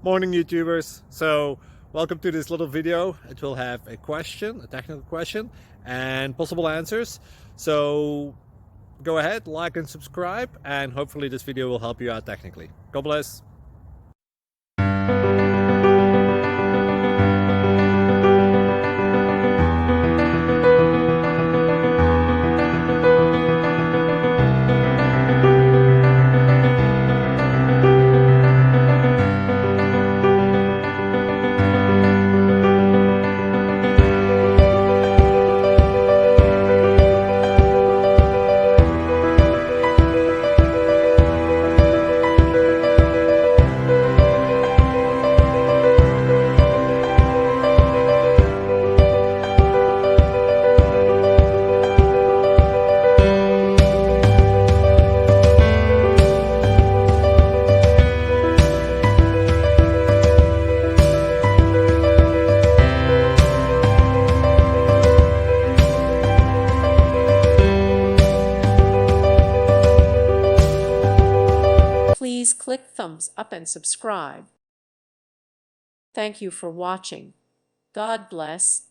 Morning YouTubers. So welcome to this little video. It will have a question, a technical question, and possible answers. So go ahead, like and subscribe, and hopefully this video will help you out technically. God bless. Please click thumbs up and subscribe. Thank you for watching. God bless.